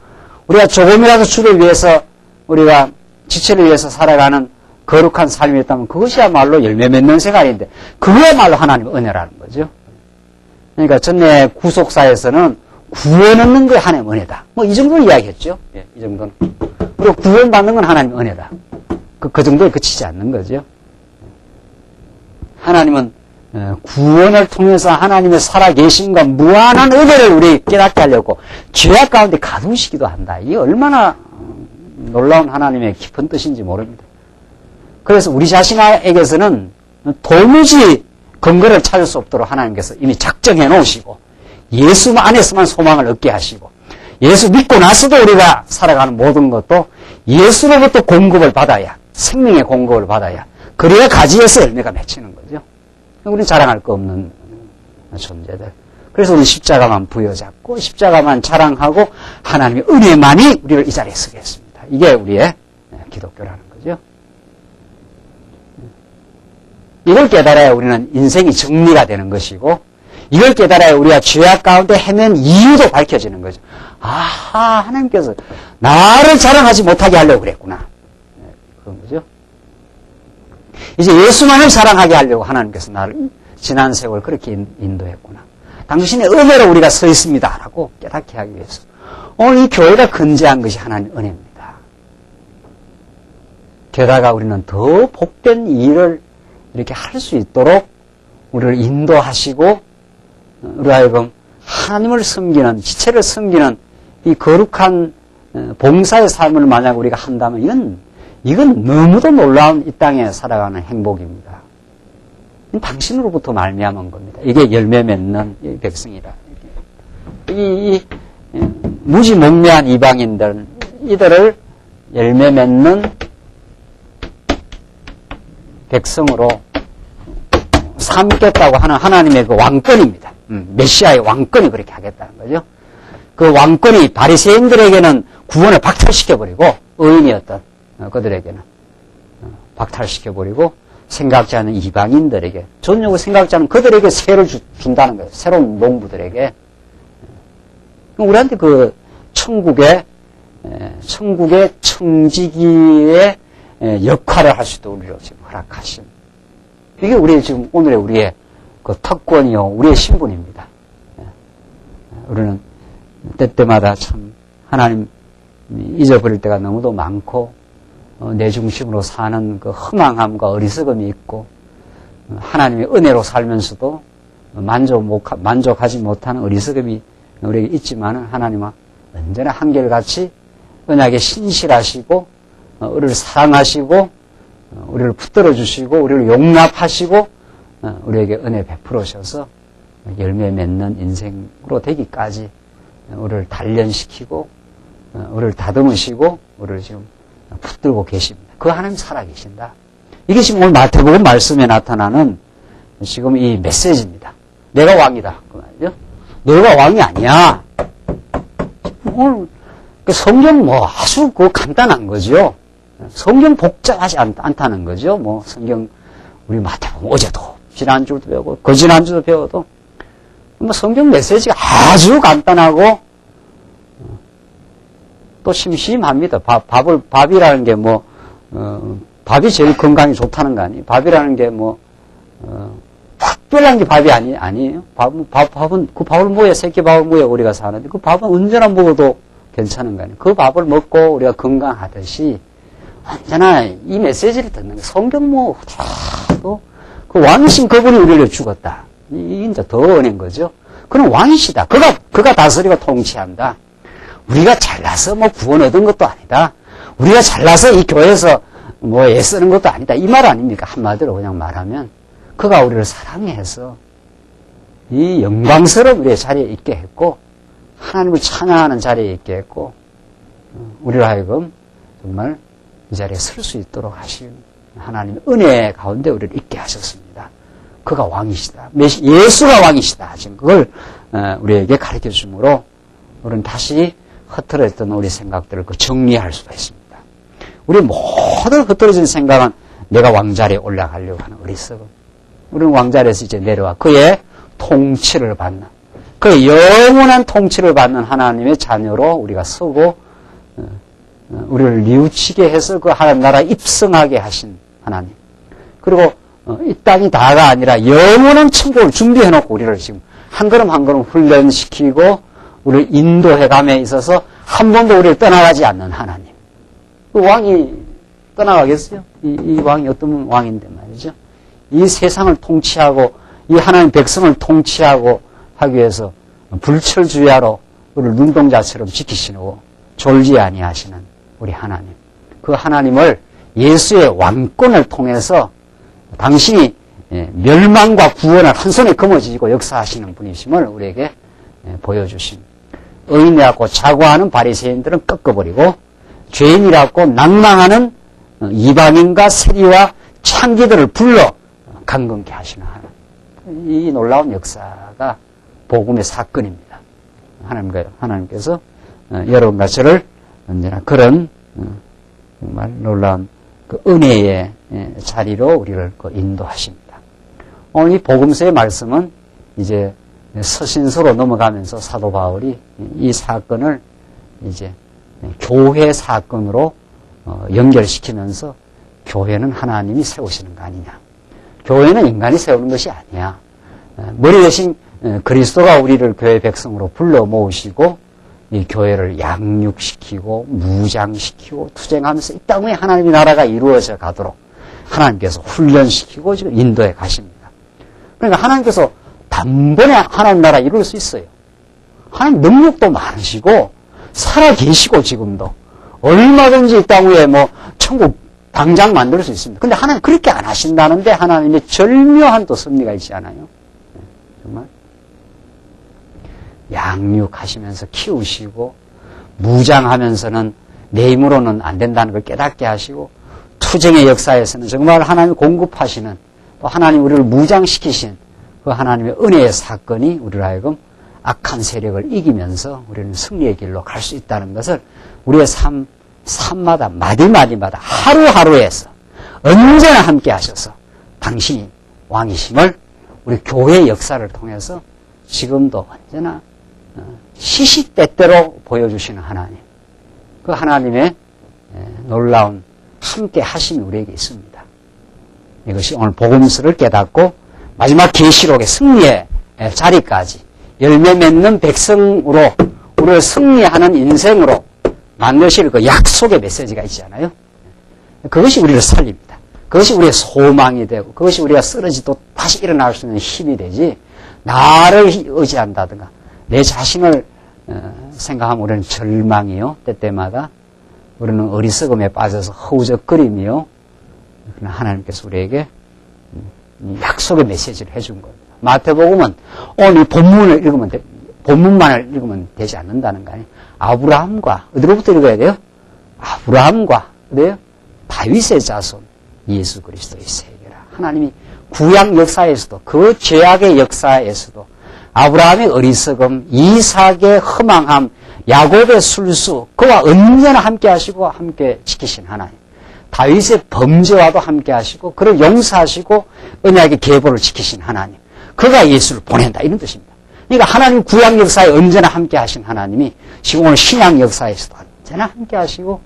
Speaker 1: 우리가 조금이라도 주를 위해서 우리가 지체를 위해서 살아가는 거룩한 삶이었다면 그것이야말로 열매 맺는 생활인데 그거야말로 하나님의 은혜라는 거죠. 그러니까 전에 구속사에서는 구원 얻는 게 하나님의 은혜다. 뭐 이 정도는 이야기했죠. 예, 이 정도는. 그리고 구원 받는 건 하나님의 은혜다. 그 정도에 그치지 않는 거죠. 하나님은 구원을 통해서 하나님의 살아계심과 무한한 은혜를 우리 깨닫게 하려고 죄악 가운데 가두시기도 한다. 이게 얼마나 놀라운 하나님의 깊은 뜻인지 모릅니다. 그래서 우리 자신에게서는 도무지 근거를 찾을 수 없도록 하나님께서 이미 작정해 놓으시고 예수 안에서만 소망을 얻게 하시고 예수 믿고 나서도 우리가 살아가는 모든 것도 예수로부터 공급을 받아야 생명의 공급을 받아야 그래야 가지에서 열매가 맺히는 거죠. 우리는 자랑할 거 없는 존재들. 그래서 우리는 십자가만 부여잡고 십자가만 자랑하고 하나님의 은혜만이 우리를 이 자리에 서게 했습니다. 이게 우리의 기독교라는 거죠. 이걸 깨달아야 우리는 인생이 정리가 되는 것이고 이걸 깨달아야 우리가 죄악 가운데 헤맨 이유도 밝혀지는 거죠. 아하, 하나님께서 나를 자랑하지 못하게 하려고 그랬구나. 그런 거죠. 이제 예수만을 자랑하게 하려고 하나님께서 나를 지난 세월 그렇게 인도했구나. 당신의 은혜로 우리가 서 있습니다. 라고 깨닫게 하기 위해서 오늘 이 교회가 건재한 것이 하나님의 은혜입니다. 게다가 우리는 더 복된 일을 이렇게 할 수 있도록 우리를 인도하시고 우리 하여금 하나님을 섬기는 지체를 섬기는 이 거룩한 봉사의 삶을 만약 우리가 한다면 이건 너무도 놀라운 이 땅에 살아가는 행복입니다. 당신으로부터 말미암은 겁니다. 이게 열매 맺는 이 백성이다. 이 무지몽매한 이방인들 이들을 열매 맺는 백성으로 삼겠다고 하는 하나님의 그 왕권입니다. 메시아의 왕권이 그렇게 하겠다는 거죠. 그 왕권이 바리새인들에게는 구원을 박탈시켜버리고 의인이었던 그들에게는 박탈시켜버리고 생각지 않은 이방인들에게 전적으로 생각지 않은 그들에게 세를 준다는 거예요. 새로운 농부들에게. 우리한테 그 천국의 청지기의 역할을 할 수도 우리로 지금 허락하신. 이게 지금 우리의 그 특권이요, 우리의 신분입니다. 우리는 때때마다 참 하나님 잊어버릴 때가 너무도 많고 내 중심으로 사는 그 허망함과 어리석음이 있고 하나님의 은혜로 살면서도 만족하지 못하는 어리석음이 우리에게 있지만 하나님은 언제나 한결같이 언약에 신실하시고 우리를 사랑하시고 우리를 붙들어 주시고 우리를 용납하시고 우리에게 은혜 베풀으셔서 열매 맺는 인생으로 되기까지 우리를 단련시키고 우리를 다듬으시고 우리를 지금 붙들고 계십니다. 그 하나님 살아계신다. 이게 지금 오늘 마태복음 말씀에 나타나는 지금 이 메시지입니다. 내가 왕이다. 그 말이죠. 너가 왕이 아니야. 오늘 성경 아주 간단한 거죠. 성경 복잡하지 않다는 거죠. 성경 우리 마태복음 어제도 지난주도 배우고 그지난주도 배워도 성경 메시지가 아주 간단하고 또 심심합니다. 밥이라는 게 밥이 제일 건강에 좋다는 거 아니에요? 밥이라는 게 특별한 게 밥이 아니에요? 그 밥을 뭐야? 새끼 밥을 뭐야? 우리가 사는데 그 밥은 언제나 먹어도 괜찮은 거 아니에요? 그 밥을 먹고 우리가 건강하듯이 언제나 이 메시지를 듣는 거 성경 또 그 왕이신 그분이 우리를 죽었다. 이 이제 더 은혜인 거죠. 그는 왕이시다. 그가 다스리고 통치한다. 우리가 잘나서 구원 얻은 것도 아니다. 우리가 잘나서 이 교회에서 애쓰는 것도 아니다. 이 말 아닙니까? 한마디로 그냥 말하면 그가 우리를 사랑해서 이 영광스러운 우리의 자리에 있게 했고 하나님을 찬양하는 자리에 있게 했고 우리로 하여금 정말 이 자리에 설 수 있도록 하신 하나님의 은혜 가운데 우리를 있게 하셨습니다. 그가 왕이시다. 예수가 왕이시다. 지금 그걸 우리에게 가르쳐 주므로 우리는 다시 흐트러졌던 우리 생각들을 정리할 수가 있습니다. 우리 모든 흐트러진 생각은 내가 왕자리에 올라가려고 하는 어리석음. 우리는 왕자리에서 이제 내려와 그의 통치를 받는, 그의 영원한 통치를 받는 하나님의 자녀로 우리가 서고 우리를 뉘우치게 해서 그 하나님 나라에 입성하게 하신 하나님. 그리고 이 땅이 다가 아니라 영원한 천국을 준비해놓고 우리를 지금 한 걸음 한 걸음 훈련시키고 우리를 인도해감에 있어서 한 번도 우리를 떠나가지 않는 하나님. 그 왕이 떠나가겠어요? 이 왕이 어떤 왕인데 말이죠. 이 세상을 통치하고 이 하나님 백성을 통치하고 하기 위해서 불철주야로 우리를 눈동자처럼 지키시고 졸지 아니하시는 우리 하나님. 그 하나님을 예수의 왕권을 통해서 당신이 멸망과 구원을 한 손에 거머쥐고 역사하시는 분이심을 우리에게 보여주신, 의인이라고 자고하는 바리새인들은 꺾어버리고 죄인이라고 낭망하는 이방인과 세리와 창기들을 불러 강건케 하시는 하나님. 이 놀라운 역사가 복음의 사건입니다. 하나님께서 여러분과 저를 언제나 그런 정말 놀라운 그 은혜의 자리로 우리를 인도하십니다. 오늘 이 복음서의 말씀은 이제 서신서로 넘어가면서 사도 바울이 이 사건을 이제 교회 사건으로 연결시키면서 교회는 하나님이 세우시는 거 아니냐. 교회는 인간이 세우는 것이 아니야. 머리 대신 그리스도가 우리를 교회 백성으로 불러 모으시고 이 교회를 양육시키고 무장시키고 투쟁하면서 이 땅에 하나님의 나라가 이루어져 가도록 하나님께서 훈련시키고 지금 인도해 가십니다. 그러니까 하나님께서 단번에 하나님 나라 이룰 수 있어요. 하나님 능력도 많으시고 살아 계시고 지금도 얼마든지 이 땅 위에 천국 당장 만들 수 있습니다. 근데 하나님 그렇게 안 하신다는데 하나님의 절묘한 또 섭리가 있지 않아요? 정말 양육하시면서 키우시고 무장하면서는 내 힘으로는 안 된다는 걸 깨닫게 하시고 투쟁의 역사에서는 정말 하나님이 공급하시는 또 하나님 우리를 무장시키신 그 하나님의 은혜의 사건이 우리를 하여금 악한 세력을 이기면서 우리는 승리의 길로 갈 수 있다는 것을 우리의 삶마다 마디마디마다 하루하루에서 언제나 함께 하셔서 당신이 왕이심을 우리 교회의 역사를 통해서 지금도 언제나 시시때때로 보여주시는 하나님. 그 하나님의 놀라운 함께 하심이 우리에게 있습니다. 이것이 오늘 복음서를 깨닫고 마지막 계시록의 승리의 자리까지 열매 맺는 백성으로 우리를 승리하는 인생으로 만드실 그 약속의 메시지가 있잖아요. 그것이 우리를 살립니다. 그것이 우리의 소망이 되고 그것이 우리가 쓰러지도 다시 일어날 수 있는 힘이 되지 나를 의지한다든가 내 자신을 생각하면 우리는 절망이요. 때때마다 우리는 어리석음에 빠져서 허우적거리며 하나님께서 우리에게 약속의 메시지를 해준 겁니다. 마태복음은 오늘 본문을 읽으면 본문만을 읽으면 되지 않는다는 거 아니에요. 아브라함과 어디로부터 읽어야 돼요? 아브라함과 어디요? 다윗의 자손 예수 그리스도의 세계라. 하나님이 구약 역사에서도 그 죄악의 역사에서도 아브라함의 어리석음, 이삭의 허망함, 야곱의 술수 그와 언제나 함께 하시고 함께 지키신 하나님. 다윗의 범죄와도 함께 하시고 그를 용서하시고 언약의 계보를 지키신 하나님. 그가 예수를 보낸다 이런 뜻입니다. 그러니까 하나님 구약 역사에 언제나 함께 하신 하나님이 지금 오늘 신약 역사에서도 언제나 함께 하시고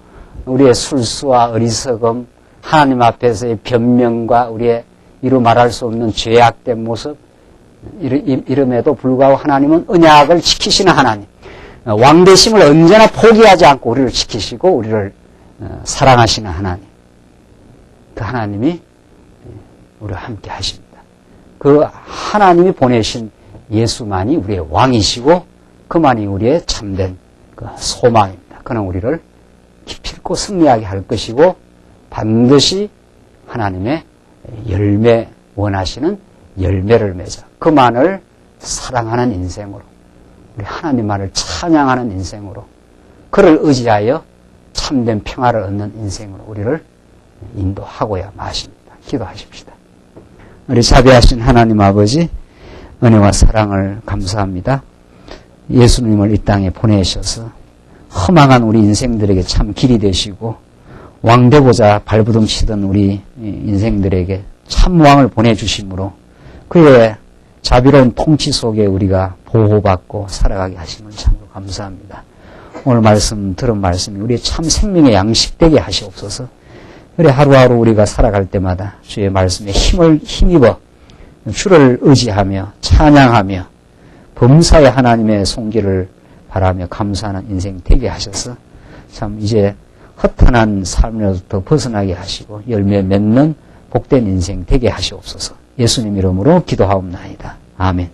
Speaker 1: 우리의 술수와 어리석음, 하나님 앞에서의 변명과 우리의 이루 말할 수 없는 죄악된 모습 이름에도 불구하고 하나님은 언약을 지키시는 하나님. 왕되심을 언제나 포기하지 않고 우리를 지키시고 우리를 사랑하시는 하나님. 그 하나님이 우리와 함께 하십니다. 그 하나님이 보내신 예수만이 우리의 왕이시고 그만이 우리의 참된 그 소망입니다. 그는 우리를 기필코 승리하게 할 것이고 반드시 하나님의 열매 원하시는 열매를 맺어 그만을 사랑하는 인생으로 우리 하나님만을 찬양하는 인생으로 그를 의지하여 참된 평화를 얻는 인생으로 우리를 인도하고야 마십니다. 기도하십시다. 우리 자비하신 하나님 아버지 은혜와 사랑을 감사합니다. 예수님을 이 땅에 보내셔서 허망한 우리 인생들에게 참 길이 되시고 왕되고자 발부둥치던 우리 인생들에게 참 왕을 보내주심으로 그의 자비로운 통치 속에 우리가 보호받고 살아가게 하심을 참으로 감사합니다. 오늘 들은 말씀이 우리의 참 생명의 양식되게 하시옵소서. 그래 하루하루 우리가 살아갈 때마다 주의 말씀에 힘입어 주를 의지하며 찬양하며 범사의 하나님의 손길을 바라며 감사하는 인생 되게 하셔서 참 이제 허탄한 삶으로부터 벗어나게 하시고 열매 맺는 복된 인생 되게 하시옵소서. 예수님 이름으로 기도하옵나이다. 아멘.